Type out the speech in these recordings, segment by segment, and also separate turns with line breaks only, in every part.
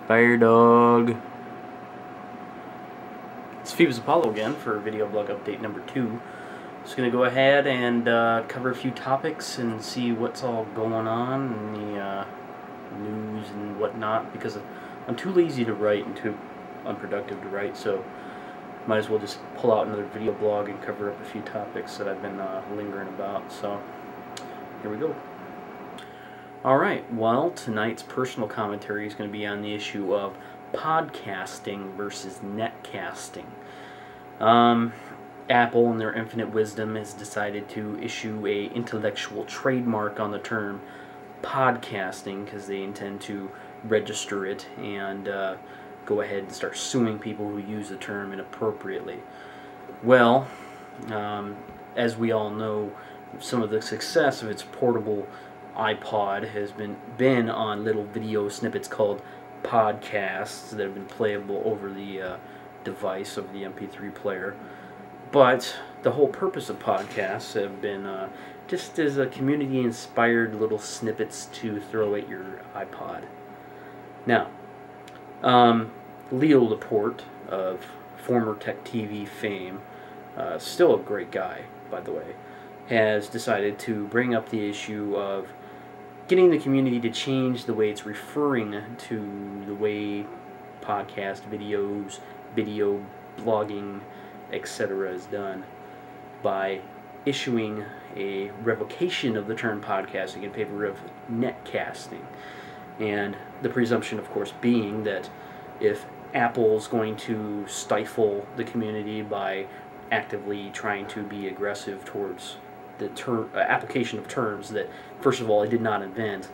Fire dog. It's Phoebus Apollo again for video blog update number 2. Just going to go ahead and cover a few topics and see what's all going on in the news and whatnot, because I'm too lazy to write and too unproductive to write, so might as well just pull out another video blog and cover up a few topics that I've been lingering about. So here we go. Alright, well, tonight's personal commentary is going to be on the issue of podcasting versus netcasting. Apple, in their infinite wisdom, has decided to issue a intellectual trademark on the term podcasting because they intend to register it and go ahead and start suing people who use the term inappropriately. Well, as we all know, some of the success of its portable iPod has been on little video snippets called podcasts that have been playable over the device of the MP3 player. But the whole purpose of podcasts have been just as a community-inspired little snippets to throw at your iPod. Now, Leo Laporte of former Tech TV fame, still a great guy, by the way, has decided to bring up the issue of getting the community to change the way it's referring to the way podcast videos, video blogging, etc. is done by issuing a revocation of the term podcasting in favor of netcasting. And the presumption, of course, being that if Apple's going to stifle the community by actively trying to be aggressive towards the application of terms that, first of all, it did not invent.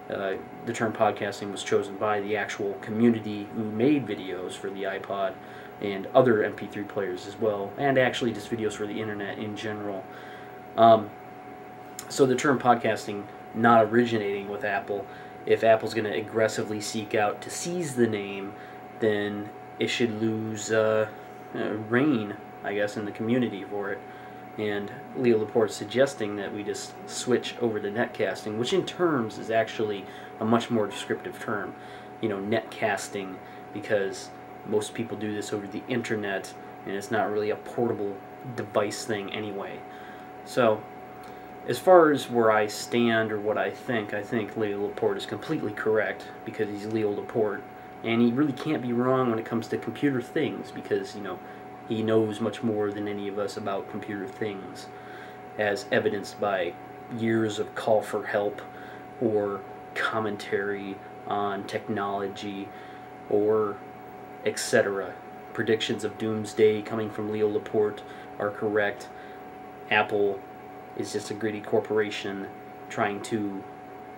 The term podcasting was chosen by the actual community who made videos for the iPod and other MP3 players as well, and actually just videos for the internet in general. So the term podcasting not originating with Apple, if Apple's going to aggressively seek out to seize the name, then it should lose reign, I guess, in the community for it. And Leo Laporte is suggesting that we just switch over to netcasting, which in terms is actually a much more descriptive term. You know, netcasting, because most people do this over the internet, and it's not really a portable device thing anyway. So, as far as where I stand or what I think Leo Laporte is completely correct, because he's Leo Laporte, and he really can't be wrong when it comes to computer things, because, you know, he knows much more than any of us about computer things, as evidenced by years of call for help or commentary on technology or etc. Predictions of doomsday coming from Leo Laporte are correct. Apple is just a greedy corporation trying to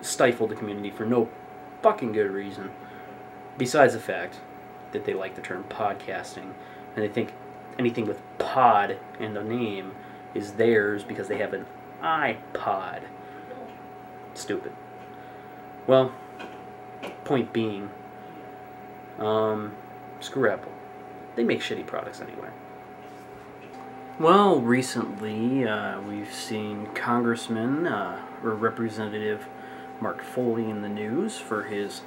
stifle the community for no fucking good reason, besides the fact that they like the term podcasting, and they think anything with pod in the name is theirs because they have an iPod. Stupid. Well, point being, screw Apple. They make shitty products anyway. Well, recently we've seen Congressman or Representative Mark Foley in the news for his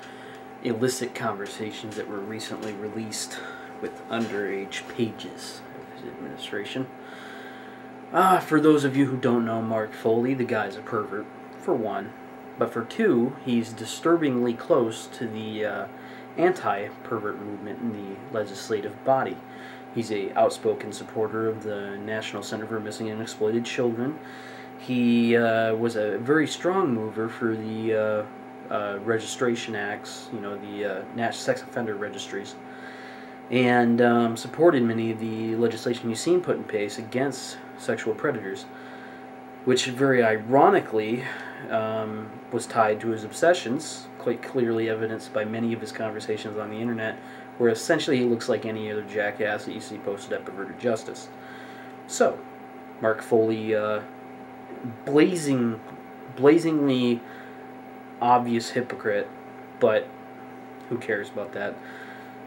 illicit conversations that were recently released with underage pages of his administration. For those of you who don't know Mark Foley, the guy's a pervert, for one. But for two, he's disturbingly close to the anti-pervert movement in the legislative body. He's an outspoken supporter of the National Center for Missing and Exploited Children. He was a very strong mover for the registration acts, you know, the sex offender registries, and supported many of the legislation you've seen put in place against sexual predators, which very ironically was tied to his obsessions, quite clearly evidenced by many of his conversations on the internet, where essentially he looks like any other jackass that you see posted at Perverted Justice. So, Mark Foley, blazingly obvious hypocrite, but who cares about that?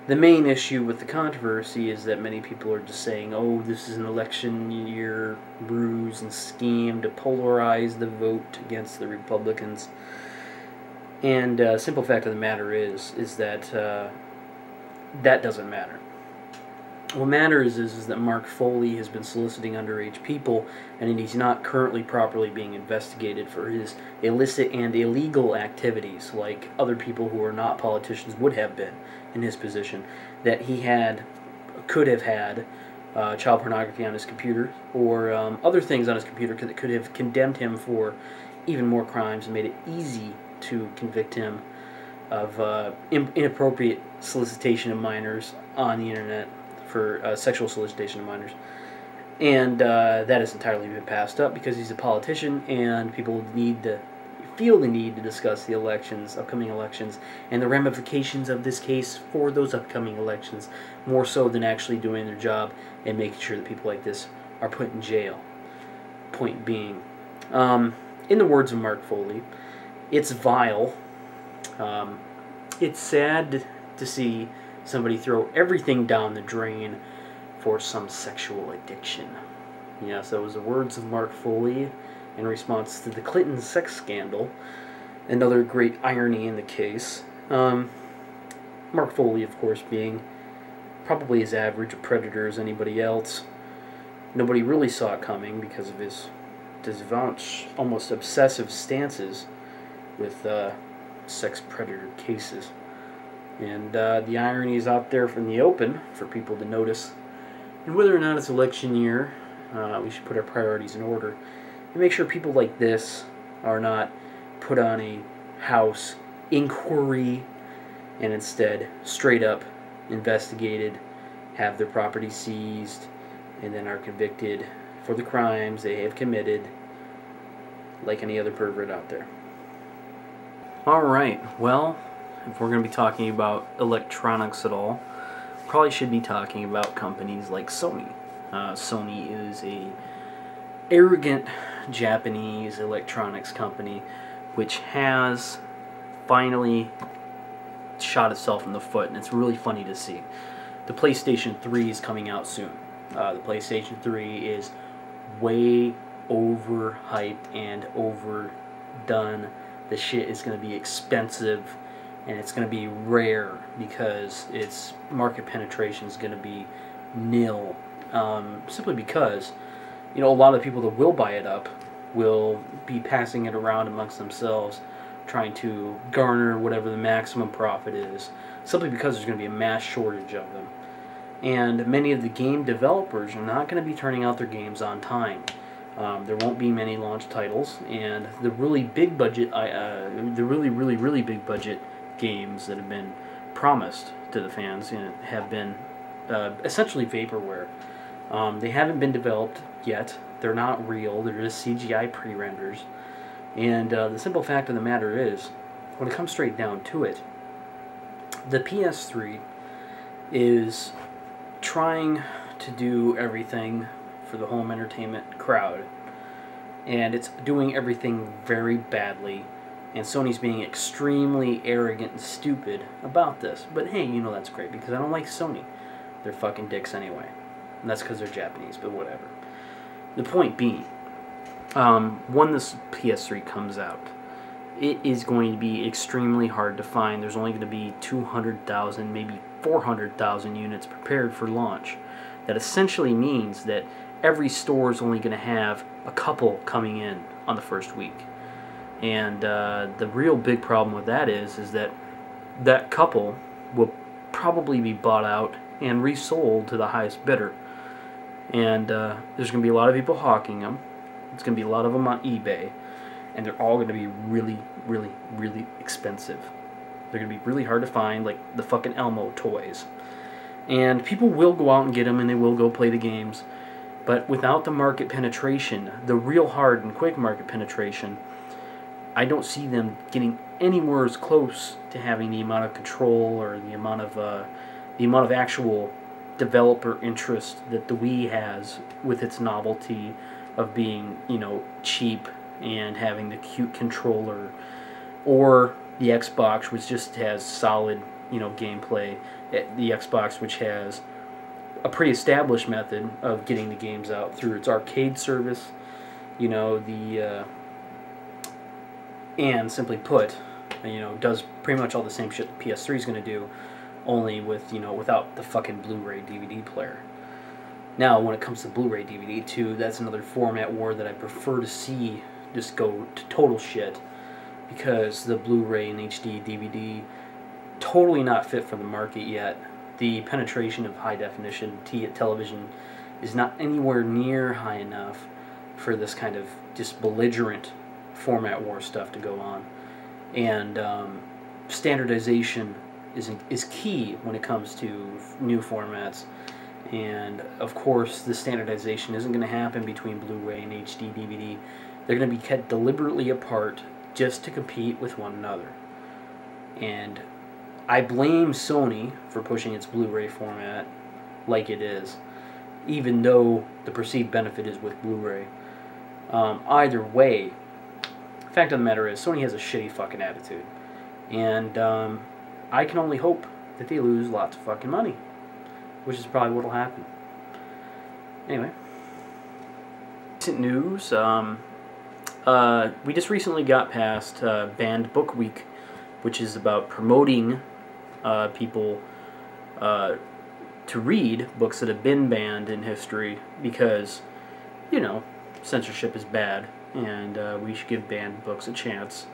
The main issue with the controversy is that many people are just saying, oh, this is an election year ruse and scheme to polarize the vote against the Republicans. And simple fact of the matter is that that doesn't matter. What matters is that Mark Foley has been soliciting underage people, and he's not currently properly being investigated for his illicit and illegal activities, like other people who are not politicians would have been in his position. That he could have had child pornography on his computer, or other things on his computer that could have condemned him for even more crimes and made it easy to convict him of inappropriate solicitation of minors on the internet, for sexual solicitation of minors. And that has entirely been passed up because he's a politician, and people feel the need to discuss the elections, upcoming elections, and the ramifications of this case for those upcoming elections, more so than actually doing their job and making sure that people like this are put in jail. Point being, in the words of Mark Foley, it's vile. It's sad to see somebody throw everything down the drain for some sexual addiction. Yes, that was the words of Mark Foley in response to the Clinton sex scandal. Another great irony in the case. Mark Foley, of course, being probably as average a predator as anybody else. Nobody really saw it coming because of his disavowed, almost obsessive stances with sex predator cases. And the irony is out there from the open for people to notice. And whether or not it's election year, we should put our priorities in order and make sure people like this are not put on a House inquiry and instead straight up investigated, have their property seized, and then are convicted for the crimes they have committed like any other pervert out there. Alright, well, if we're going to be talking about electronics at all, probably should be talking about companies like Sony. Sony is a arrogant Japanese electronics company which has finally shot itself in the foot, and it's really funny to see. The PlayStation 3 is coming out soon. The PlayStation 3 is way overhyped and overdone. The shit is going to be expensive, and it's going to be rare because its market penetration is going to be nil. Simply because, a lot of people that will buy it up will be passing it around amongst themselves, trying to garner whatever the maximum profit is, simply because there's going to be a mass shortage of them. And many of the game developers are not going to be turning out their games on time. There won't be many launch titles, and the really big budget, the really big budget games that have been promised to the fans have been essentially vaporware. They haven't been developed yet. They're not real. They're just CGI pre-renders. And the simple fact of the matter is, when it comes straight down to it, the PS3 is trying to do everything for the home entertainment crowd, and it's doing everything very badly, and Sony's being extremely arrogant and stupid about this. But hey, that's great, because I don't like Sony. They're fucking dicks anyway, and that's because they're Japanese, but whatever. The point being, when this PS3 comes out, it is going to be extremely hard to find. There's only going to be 200,000, maybe 400,000 units prepared for launch. That essentially means that every store is only going to have a couple coming in on the first week. And the real big problem with that is that that couple will probably be bought out and resold to the highest bidder. And there's going to be a lot of people hawking them. It's going to be a lot of them on eBay. And they're all going to be really, really, really expensive. They're going to be really hard to find, like the fucking Elmo toys. And people will go out and get them, and they will go play the games. But without the market penetration, the real hard and quick market penetration, I don't see them getting anywhere as close to having the amount of control or the amount of actual developer interest that the Wii has with its novelty of being, cheap and having the cute controller, or the Xbox, which just has solid, gameplay. The Xbox, which has a pretty established method of getting the games out through its arcade service, and simply put, does pretty much all the same shit the PS3 is going to do, only with, you know, without the fucking Blu-ray DVD player. Now, when it comes to Blu-ray DVD too, that's another format war that I prefer to see just go to total shit, because the Blu-ray and HD DVD totally not fit for the market yet. The penetration of high definition television is not anywhere near high enough for this kind of just belligerent format war stuff to go on. And standardization is key when it comes to new formats. And of course, the standardization isn't going to happen between Blu-ray and HD DVD. They're going to be kept deliberately apart just to compete with one another. And I blame Sony for pushing its Blu-ray format like it is, even though the perceived benefit is with Blu-ray. Either way, the fact of the matter is, Sony has a shitty fucking attitude. And I can only hope that they lose lots of fucking money, which is probably what will happen. Anyway, recent news. We just recently got past Banned Book Week, which is about promoting people to read books that have been banned in history, because, you know, censorship is bad, and we should give banned books a chance.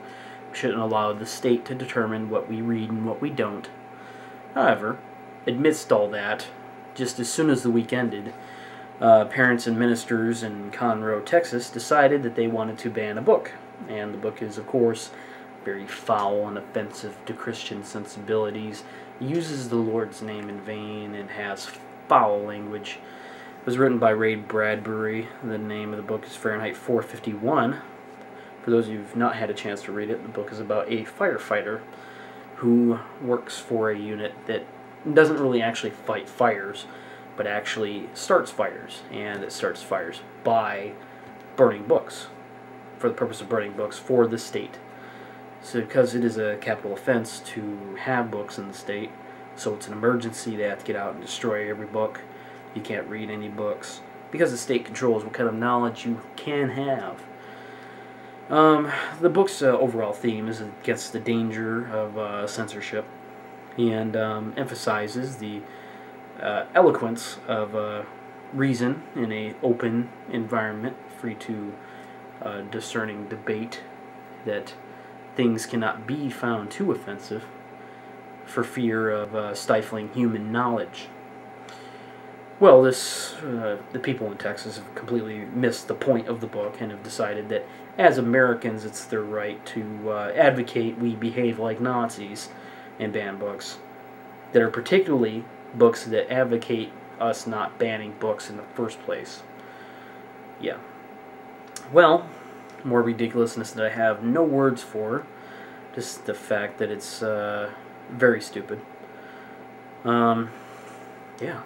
We shouldn't allow the state to determine what we read and what we don't. However, amidst all that, just as soon as the week ended, parents and ministers in Conroe, Texas, decided that they wanted to ban a book. And the book is, of course, very foul and offensive to Christian sensibilities, uses the Lord's name in vain, and has foul language. It was written by Ray Bradbury. The name of the book is Fahrenheit 451. For those of you who've not had a chance to read it, the book is about a firefighter who works for a unit that doesn't really actually fight fires, but actually starts fires, and it starts fires by burning books, for the purpose of burning books for the state. So because it is a capital offense to have books in the state, so it's an emergency, they have to get out and destroy every book. You can't read any books, because the state controls what kind of knowledge you can have. The book's overall theme is against the danger of censorship, and emphasizes the eloquence of reason in an open environment, free to discerning debate, that things cannot be found too offensive for fear of stifling human knowledge. Well, the people in Texas have completely missed the point of the book and have decided that as Americans it's their right to advocate we behave like Nazis and ban books that are particularly books that advocate us not banning books in the first place. Yeah. Well, more ridiculousness that I have no words for. Just the fact that it's very stupid. Yeah.